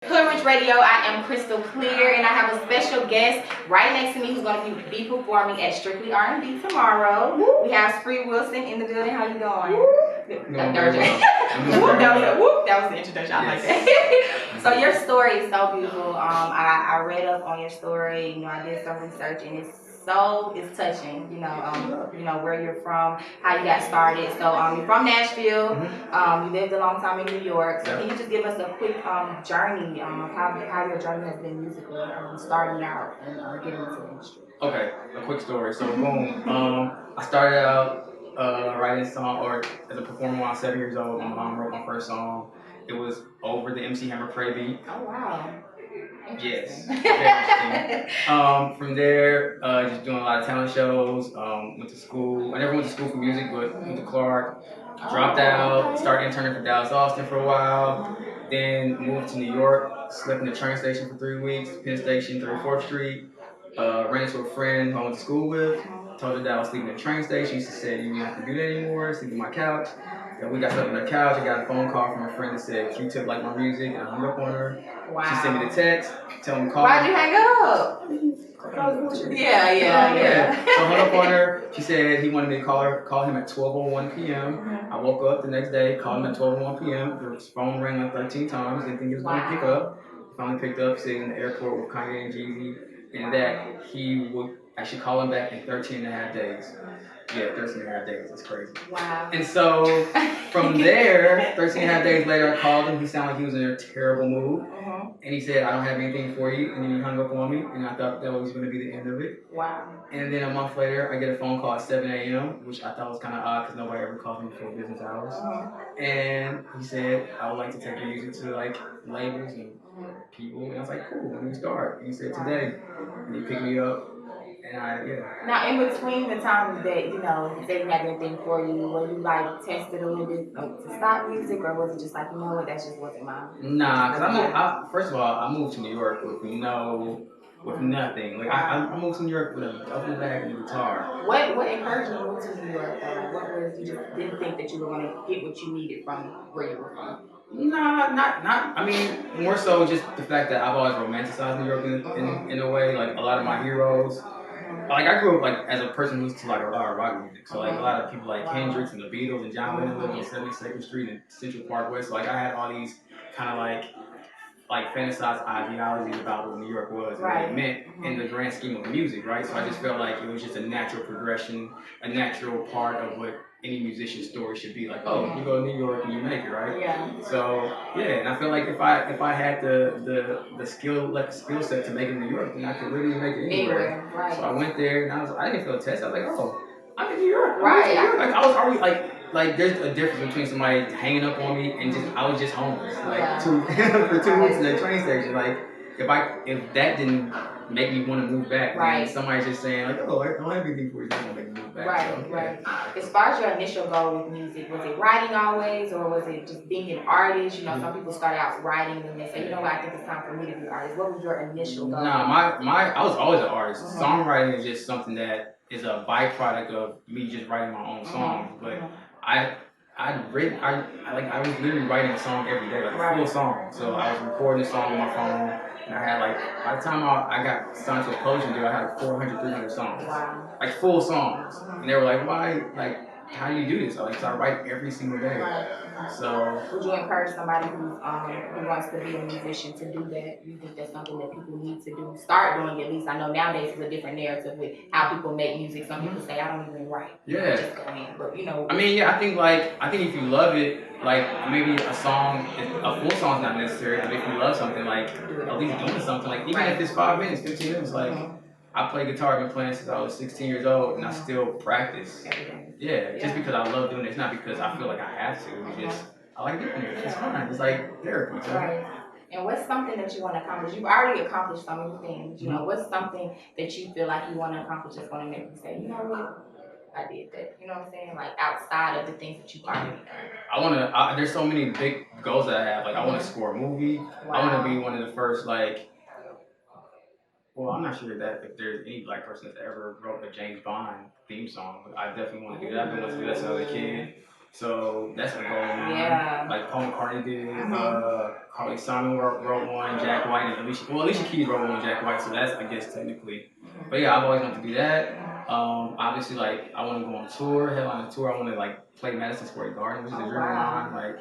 Courage Radio. I am KristalKleer, and I have a special guest right next to me who's going to be performing at Strictly R&B tomorrow. We have Spree Wilson in the building. How you doing? That was the introduction. I like that. So your story is so beautiful. I read up on your story. I did some research, and it's touching. Where you're from, how you got started. So you're from Nashville. You lived a long time in New York. So can you just give us a quick journey of how your journey has been musically, starting out and getting into the industry? Okay, a quick story. So boom, I started out writing a song or as a performer when I was 7 years old. My mom wrote my first song. It was over the MC Hammer Pray beat. Oh wow. Yes, very interesting. From there, just doing a lot of talent shows. Went to school. I never went to school for music, but went to Clark. Dropped out. Started interning for Dallas Austin for a while. Then moved to New York. Slept in the train station for 3 weeks. Penn Station, 34th Street. Ran into a friend who I went to school with. Told her that I was sleeping at the train station. She said, "You don't have to do that anymore. Sleep on my couch." And we got stuck on the couch. I got a phone call from a friend that said Q-Tip liked my music, and I hung up on her. Wow. She sent me the text, telling me call. Why'd you hang up? Yeah. So I hung up on her. She said he wanted me to call him at 12:01 p.m. I woke up the next day, called him at 12:01 p.m. His phone rang like 13 times. Didn't think he was going to pick up. He finally picked up, sitting in the airport with Kanye and Jeezy, and that he would actually call him back in 13 and a half days. Yeah, 13 and a half days. That's crazy. Wow. And so from there, 13 and a half days later, I called him. He sounded like he was in a terrible mood. And he said, "I don't have anything for you." And then he hung up on me, and I thought that was going to be the end of it. Wow. And then a month later, I get a phone call at 7 a.m., which I thought was kind of odd because nobody ever called me before business hours. And he said, "I would like to take your music to like labels and people." And I was like, "Cool, when do we start?" And he said, "Today." And he picked me up. And Now, in between the times that, he didn't have anything for you, were you like tested a little bit to stop music, or was it just like, that just wasn't mine? Nah, because first of all, I moved to New York with nothing. Like, I moved to New York with a duffel bag and a guitar. What encouraged you to move to New York? What was, you just didn't think that you were going to get what you needed from where you were from? Nah, not. I mean, more so just the fact that I've always romanticized New York in a way. Like a lot of my heroes. Like I grew up like as a person who listened to like a lot of rock music. So like a lot of people like Hendrix and the Beatles and John Lennon lived on 72nd Street and Central Park West. So like I had all these kind of like fantasized ideologies about what New York was and what it meant in the grand scheme of music, right? So I just felt like it was just a natural progression, a natural part of what any musician's story should be. Like, oh, you go to New York and you make it, right? Yeah. So yeah, and I feel like if I had the skill set to make it in New York, then I could really make it anywhere. Right. So I went there and I didn't feel a test. I was like, oh, I'm in New York. Right. Like I was already like there's a difference between somebody hanging up on me and just I was just homeless for 2 weeks in the train station. Like if that didn't make me want to move back, then somebody's just saying like, oh, I don't have anything for you, that's gonna make me move back. Right. As far as your initial goal with music, was it writing always, or was it just being an artist? Some people start out writing and they say, you know what, I think it's time for me to be an artist. What was your initial goal? Nah, I was always an artist. Songwriting is just something that is a byproduct of me just writing my own songs. But I was literally writing a song every day, like a full song. So I was recording a song on my phone, and I had by the time I got signed to a publishing deal, I had 400, 300 songs, like full songs. And they were like, "Why? Like, how do you do this?" So I write every single day. So would you encourage somebody who wants to be a musician to do that? You think that's something that people need to do? Start doing at least. I know nowadays it's a different narrative with how people make music. Some people say, "I don't even write." Yeah. Just go in. But I mean, yeah, I think if you love it, like maybe a full song's not necessary, but if you love something, like at least doing something, like even if it's 5 minutes, 15 minutes, like I play guitar, I've been playing since I was 16 years old, and I still practice. Yeah, just because I love doing it. It's not because I feel like I have to. It's just I like doing it. It's fun. It's like therapy. So. Right. And what's something that you want to accomplish? You've already accomplished so many things. What's something that you feel like you want to accomplish that's going to make you say, you know what? I did that. You know what I'm saying? Like outside of the things that you've already done. There's so many big goals that I have. Like I want to score a movie. Wow. I want to be one of the first well, I'm not sure that if there's any black person that's ever wrote a James Bond theme song, but I definitely want to do that. I've been wanting to do that since I was a kid. So that's a goal of mine. Yeah. Like Paul McCartney did, Carly Simon wrote one, Jack White, and Alicia Keys wrote one with Jack White, so that's, I guess, technically. But yeah, I've always wanted to do that. Obviously, like, I want to go on tour, headline a tour. I want to, like, play Madison Square Garden, which is a dream of mine. Like,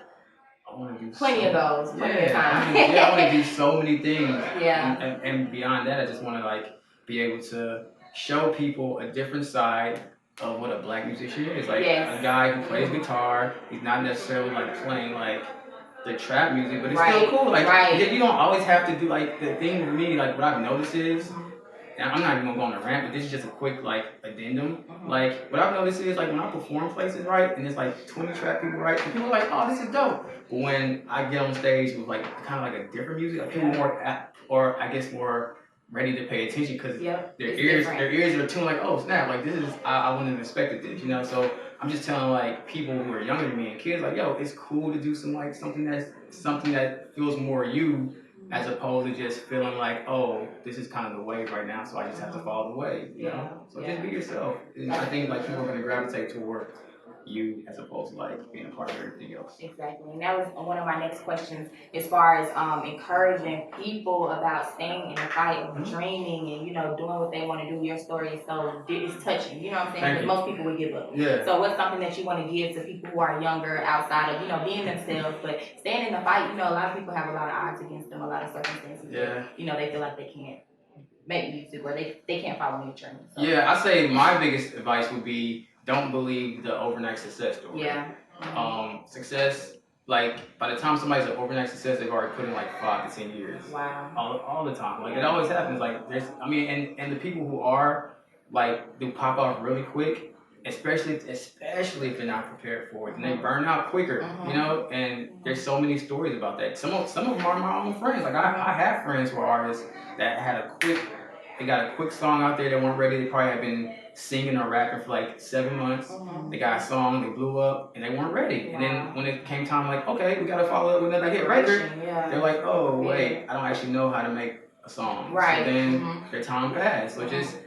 I want to do plenty of those, plenty of time. I want to do so many things. Yeah. And beyond that, I just want to, like, be able to show people a different side of what a black musician is. Like, a guy who plays guitar, he's not necessarily, like, playing, like, the trap music, but it's still cool. Like, you don't always have to do, like, the thing with me, like, what I've noticed is, and I'm not even gonna go on a rant, but this is just a quick, like, addendum. Like, what I've noticed is, like, when I perform places, right, and there's, like, 20 trap people, right, and people are like, oh, this is dope. But when I get on stage with, like, kind of like a different music, like, people more, or I guess more ready to pay attention, because their ears are tuned, like, oh, snap, like, this is, I wouldn't have expected this, you know? So I'm just telling, like, people who are younger than me and kids, like, yo, it's cool to do some, like, something that feels more you, as opposed to just feeling like, oh, this is kind of the wave right now, so I just have to follow the wave, you know? So just be yourself. And I think, like, people are going to gravitate toward you as opposed to, like, being a part of everything else. Exactly. And that was one of my next questions, as far as encouraging people about staying in the fight of dreaming and, you know, doing what they want to do. Your story is so, it's touching, you know what I'm saying? Because most people would give up. Yeah. So what's something that you want to give to people who are younger, outside of, you know, being themselves, but staying in the fight? You know, a lot of people have a lot of odds against them, a lot of circumstances. Yeah. You know, they feel like they can't make music, or they can't follow any journey. So. Yeah, I say my biggest advice would be, don't believe the overnight success story. Yeah. Success, like, by the time somebody's an overnight success, they've already put in like 5 to 10 years. Wow. All the time. Like, it always happens. Like, and the people who are, like, they pop off really quick, especially if they're not prepared for it, and they burn out quicker, you know. And there's so many stories about that. Some of them are my own friends. Like, I have friends who are artists that had they got a quick song out there that weren't ready. They probably had been singing or rapping for like 7 months. They got a song, they blew up, and they weren't ready. And then when it came time, like, okay, we gotta follow up with another hit record. They're like, oh wait, I don't actually know how to make a song. Right. So then their time passed. So just,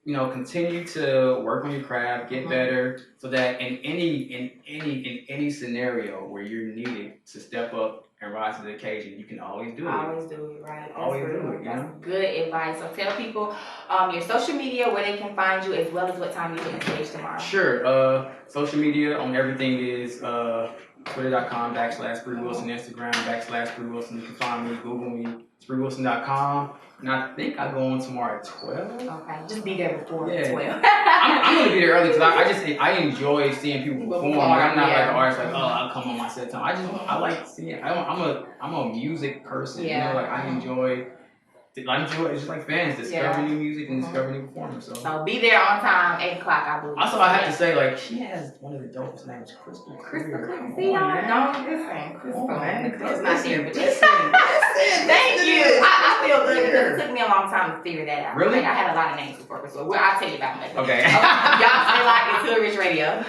you know, continue to work on your craft, get better, so that in any scenario where you're needed to step up and rise to the occasion, you can always do it. Always do it, right? Always do it, you That's know? good advice. So tell people your social media, where they can find you, as well as what time you're on stage tomorrow. Sure. Social media on everything is twitter.com/Spree Wilson, Instagram /Spree Wilson. You can find me, Google me, SpreeWilson.com. And I think I go on tomorrow at 12. Okay, just be there before 12. I'm going to be there early because I enjoy seeing people perform. Like, I'm not like an artist, like, oh, I'll come on my set time. I like seeing, I'm a music person, you know, like, I enjoy, it's just like fans, discovering new music and discovering new performers. So be there on time, 8 o'clock, I believe. Also, I have to say, like, she has one of the dopest names, KristalKleer. See, y'all know this thing. Crystal, man. It's not here, but listen. Thank you. I feel good because it took me a long time to figure that out. Really? Like, I had a lot of names before, so I'll tell you about it. Okay. Y'all stay locked into Rich Radio.